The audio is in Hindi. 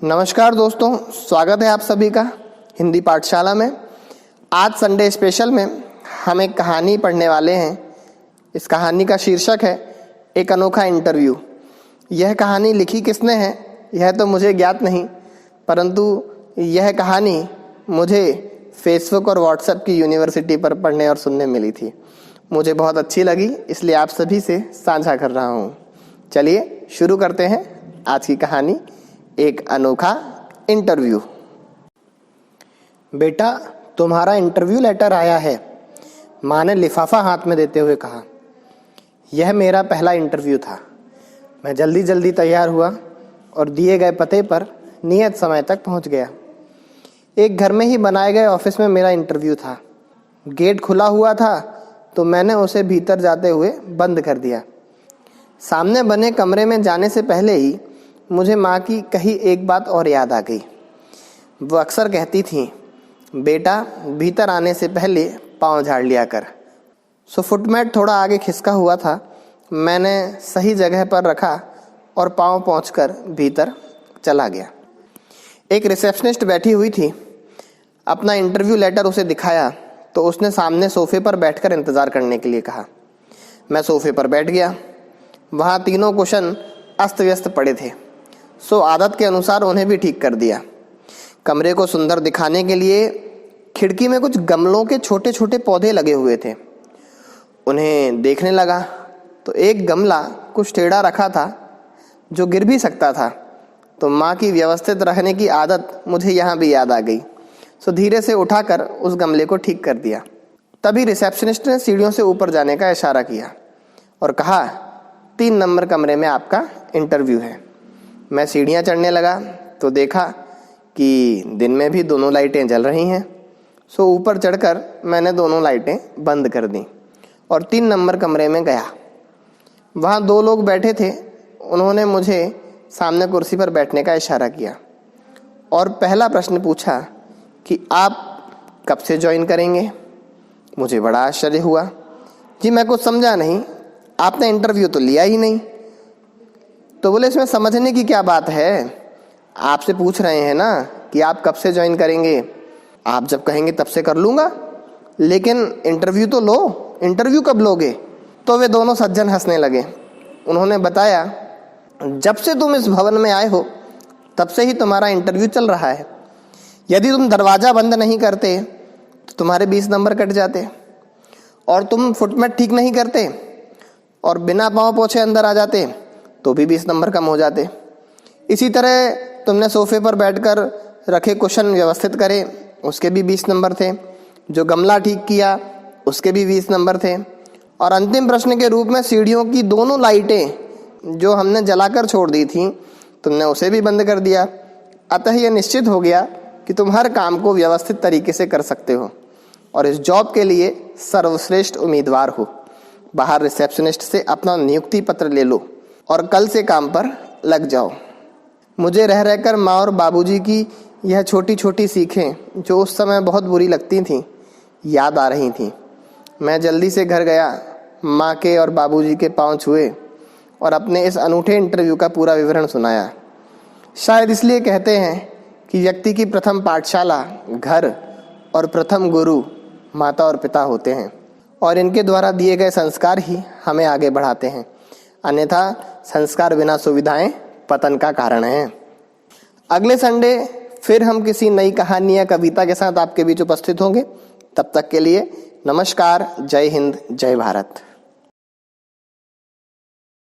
नमस्कार दोस्तों, स्वागत है आप सभी का हिंदी पाठशाला में। आज संडे स्पेशल में हम एक कहानी पढ़ने वाले हैं। इस कहानी का शीर्षक है एक अनोखा इंटरव्यू। यह कहानी लिखी किसने है यह तो मुझे ज्ञात नहीं, परंतु यह कहानी मुझे फेसबुक और व्हाट्सएप की यूनिवर्सिटी पर पढ़ने और सुनने मिली थी। मुझे बहुत अच्छी लगी, इसलिए आप सभी से साझा कर रहा हूँ। चलिए शुरू करते हैं आज की कहानी, एक अनोखा इंटरव्यू। बेटा, तुम्हारा इंटरव्यू लेटर आया है, माँ ने लिफाफा हाथ में देते हुए कहा। यह मेरा पहला इंटरव्यू था। मैं जल्दी जल्दी तैयार हुआ और दिए गए पते पर नियत समय तक पहुंच गया। एक घर में ही बनाए गए ऑफिस में मेरा इंटरव्यू था। गेट खुला हुआ था तो मैंने उसे भीतर जाते हुए बंद कर दिया। सामने बने कमरे में जाने से पहले ही मुझे माँ की कही एक बात और याद आ गई। वो अक्सर कहती थी, बेटा भीतर आने से पहले पाँव झाड़ लिया कर। सो फुटमैट थोड़ा आगे खिसका हुआ था। मैंने सही जगह पर रखा और पाँव पहुंचकर भीतर चला गया। एक रिसेप्शनिस्ट बैठी हुई थी। अपना इंटरव्यू लेटर उसे दिखाया तो उसने सामने सोफे पर बैठकर इंतज़ार करने के लिए कहा। मैं सोफे पर बैठ गया। वहाँ तीनों कुशन अस्त व्यस्त पड़े थे, सो आदत के अनुसार उन्हें भी ठीक कर दिया। कमरे को सुंदर दिखाने के लिए खिड़की में कुछ गमलों के छोटे छोटे पौधे लगे हुए थे। उन्हें देखने लगा तो एक गमला कुछ टेढ़ा रखा था जो गिर भी सकता था। तो माँ की व्यवस्थित रखने की आदत मुझे यहाँ भी याद आ गई। सो धीरे से उठाकर उस गमले को ठीक कर दिया। तभी रिसेप्शनिस्ट ने सीढ़ियों से ऊपर जाने का इशारा किया और कहा, 3 नंबर कमरे में आपका इंटरव्यू है। मैं सीढ़ियाँ चढ़ने लगा तो देखा कि दिन में भी दोनों लाइटें जल रही हैं। सो ऊपर चढ़कर मैंने दोनों लाइटें बंद कर दी और 3 नंबर कमरे में गया। वहाँ 2 लोग बैठे थे। उन्होंने मुझे सामने कुर्सी पर बैठने का इशारा किया और पहला प्रश्न पूछा कि आप कब से ज्वाइन करेंगे। मुझे बड़ा आश्चर्य हुआ। जी मैं कुछ समझा नहीं, आपने इंटरव्यू तो लिया ही नहीं। तो बोले, इसमें समझने की क्या बात है, आपसे पूछ रहे हैं ना कि आप कब से ज्वाइन करेंगे। आप जब कहेंगे तब से कर लूँगा, लेकिन इंटरव्यू तो लो। इंटरव्यू कब लोगे। तो वे दोनों सज्जन हंसने लगे। उन्होंने बताया, जब से तुम इस भवन में आए हो तब से ही तुम्हारा इंटरव्यू चल रहा है। यदि तुम दरवाज़ा बंद नहीं करते तो तुम्हारे 20 नंबर कट जाते, और तुम फुटमैट ठीक नहीं करते और बिना पाँव पोछे अंदर आ जाते तो भी 20 नंबर कम हो जाते। इसी तरह तुमने सोफे पर बैठकर रखे कुशन व्यवस्थित करे, उसके भी 20 नंबर थे। जो गमला ठीक किया उसके भी 20 नंबर थे। और अंतिम प्रश्न के रूप में सीढ़ियों की दोनों लाइटें जो हमने जलाकर छोड़ दी थी, तुमने उसे भी बंद कर दिया। अतः यह निश्चित हो गया कि तुम हर काम को व्यवस्थित तरीके से कर सकते हो और इस जॉब के लिए सर्वश्रेष्ठ उम्मीदवार हो। बाहर रिसेप्शनिस्ट से अपना नियुक्ति पत्र ले लो और कल से काम पर लग जाओ। मुझे रह रहकर माँ और बाबूजी की यह छोटी छोटी सीखें, जो उस समय बहुत बुरी लगती थीं, याद आ रही थीं। मैं जल्दी से घर गया, माँ के और बाबूजी के पाँव छुए और अपने इस अनूठे इंटरव्यू का पूरा विवरण सुनाया। शायद इसलिए कहते हैं कि व्यक्ति की प्रथम पाठशाला घर और प्रथम गुरु माता और पिता होते हैं, और इनके द्वारा दिए गए संस्कार ही हमें आगे बढ़ाते हैं। अन्यथा संस्कार बिना सुविधाएं पतन का कारण है। अगले संडे फिर हम किसी नई कहानी या कविता के साथ आपके बीच उपस्थित होंगे। तब तक के लिए नमस्कार, जय हिंद, जय भारत।